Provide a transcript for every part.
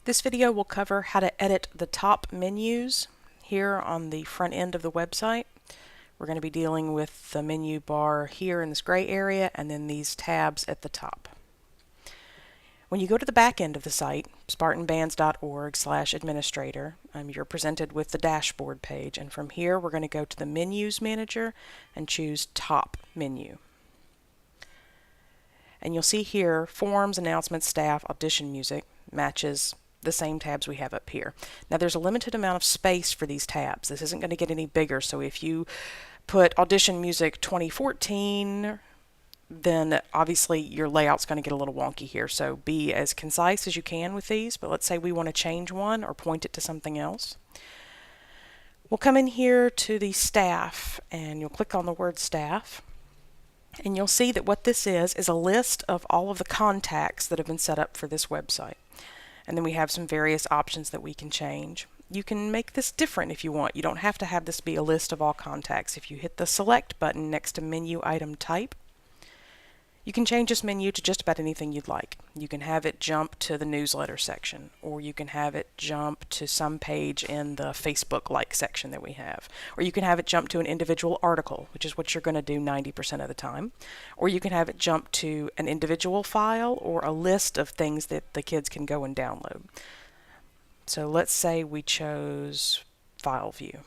This video will cover how to edit the top menus here on the front end of the website. We're going to be dealing with the menu bar here in this gray area and then these tabs at the top. When you go to the back end of the site, spartanbands.org/administrator, you're presented with the dashboard page, and from here we're going to go to the Menus Manager and choose Top Menu. And you'll see here Forms, Announcements, Staff, Audition Music matches the same tabs we have up here. Now there's a limited amount of space for these tabs. This isn't going to get any bigger, so if you put Audition Music 2014, then obviously your layout's going to get a little wonky here. So be as concise as you can with these, but let's say we want to change one or point it to something else. We'll come in here to the staff and you'll click on the word staff. And you'll see that what this is a list of all of the contacts that have been set up for this website. And then we have some various options that we can change. You can make this different if you want. You don't have to have this be a list of all contacts. If you hit the select button next to menu item type, you can change this menu to just about anything you'd like. You can have it jump to the newsletter section, or you can have it jump to some page in the Facebook-like section that we have, or you can have it jump to an individual article, which is what you're going to do 90% of the time, or you can have it jump to an individual file or a list of things that the kids can go and download. So let's say we chose File View.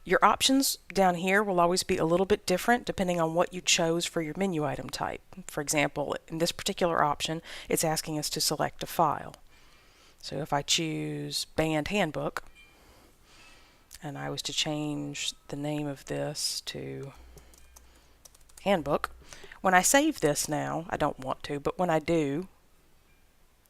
Your options down here will always be a little bit different depending on what you chose for your menu item type. For example, in this particular option, it's asking us to select a file. So if I choose Band Handbook, and I was to change the name of this to Handbook, when I save this now, I don't want to, but when I do,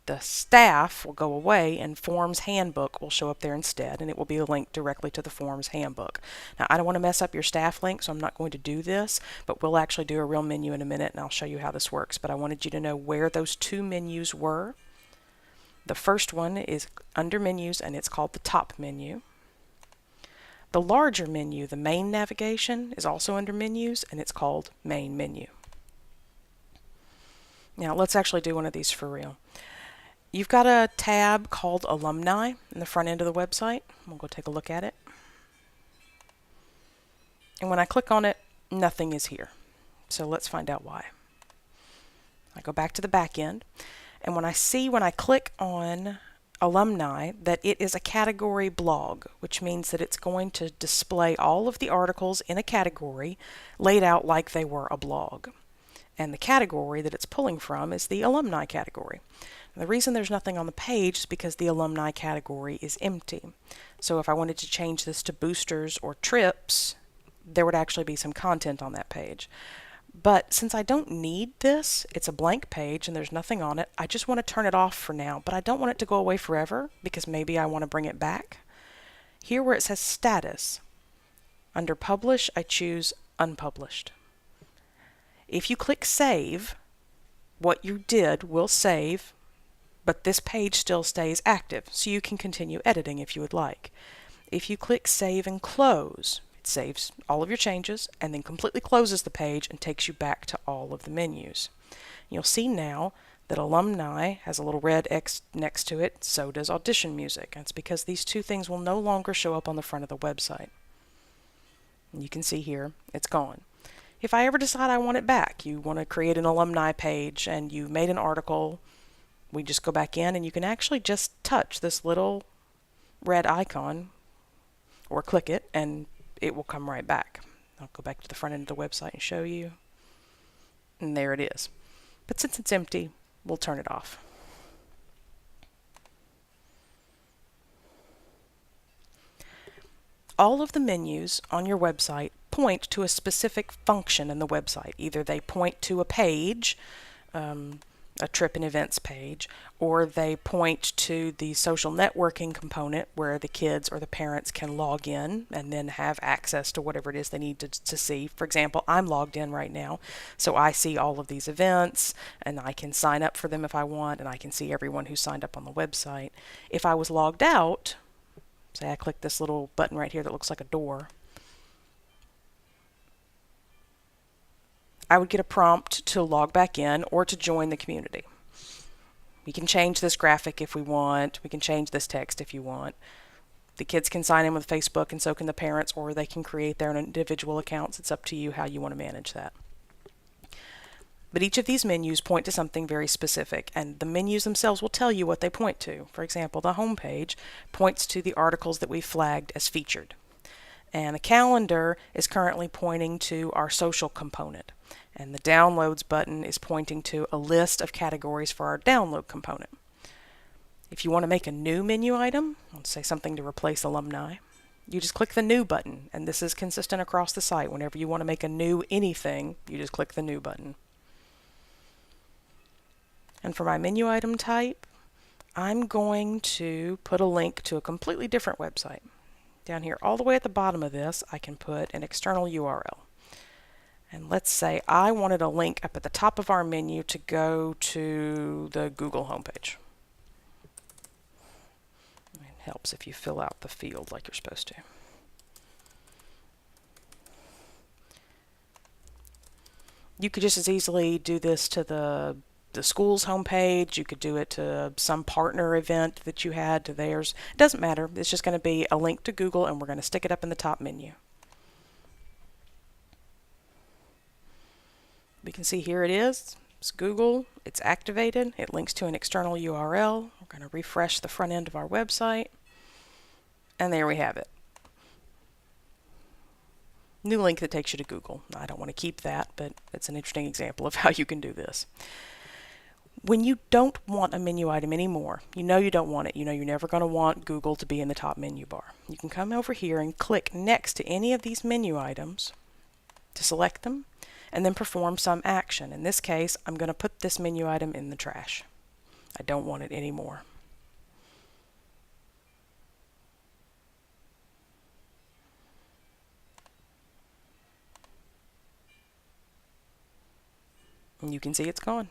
the staff will go away and Forms Handbook will show up there instead, and it will be a link directly to the Forms Handbook. Now I don't want to mess up your staff link, so I'm not going to do this, but we'll actually do a real menu in a minute and I'll show you how this works. But I wanted you to know where those two menus were. The first one is under Menus and it's called the Top Menu. The larger menu, the Main Navigation, is also under Menus and it's called Main Menu. Now let's actually do one of these for real. You've got a tab called Alumni in the front end of the website. We'll go take a look at it. And when I click on it, nothing is here. So let's find out why. I go back to the back end, and when I click on Alumni, that it is a category blog, which means that it's going to display all of the articles in a category laid out like they were a blog. And the category that it's pulling from is the alumni category. And the reason there's nothing on the page is because the alumni category is empty. So if I wanted to change this to boosters or trips, there would actually be some content on that page. But since I don't need this, it's a blank page and there's nothing on it, I just want to turn it off for now, but I don't want it to go away forever because maybe I want to bring it back. Here where it says status, under publish, I choose unpublished. If you click save, what you did will save, but this page still stays active, so you can continue editing if you would like. If you click save and close, it saves all of your changes and then completely closes the page and takes you back to all of the menus. You'll see now that Alumni has a little red X next to it, so does Audition Music. That's because these two things will no longer show up on the front of the website. And you can see here, it's gone. If I ever decide I want it back, you want to create an alumni page and you made an article, we just go back in and you can actually just touch this little red icon or click it and it will come right back. I'll go back to the front end of the website and show you. And there it is. But since it's empty, we'll turn it off. All of the menus on your website point to a specific function in the website. Either they point to a page, a trip and events page, or they point to the social networking component where the kids or the parents can log in and then have access to whatever it is they need to see. For example, I'm logged in right now, so I see all of these events and I can sign up for them if I want, and I can see everyone who signed up on the website. If I was logged out, say I click this little button right here that looks like a door, I would get a prompt to log back in or to join the community. We can change this graphic if we want. We can change this text if you want. The kids can sign in with Facebook, and so can the parents, or they can create their own individual accounts. It's up to you how you want to manage that. But each of these menus point to something very specific, and the menus themselves will tell you what they point to. For example, the home page points to the articles that we flagged as featured. And the calendar is currently pointing to our social component. And the downloads button is pointing to a list of categories for our download component. If you want to make a new menu item, let's say something to replace alumni, you just click the new button, and this is consistent across the site. Whenever you want to make a new anything, you just click the new button. And for my menu item type, I'm going to put a link to a completely different website. Down here, all the way at the bottom of this, I can put an external URL. And let's say I wanted a link up at the top of our menu to go to the Google homepage. It helps if you fill out the field like you're supposed to. You could just as easily do this to the school's homepage. You could do it to some partner event that you had, to theirs. It doesn't matter. It's just going to be a link to Google, and we're going to stick it up in the top menu. We can see here it is. It's Google. It's activated. It links to an external URL. We're going to refresh the front end of our website. And there we have it. New link that takes you to Google. I don't want to keep that, but it's an interesting example of how you can do this. When you don't want a menu item anymore, you know you don't want it, you know you're never going to want Google to be in the top menu bar. You can come over here and click next to any of these menu items to select them and then perform some action. In this case, I'm going to put this menu item in the trash. I don't want it anymore. And you can see it's gone.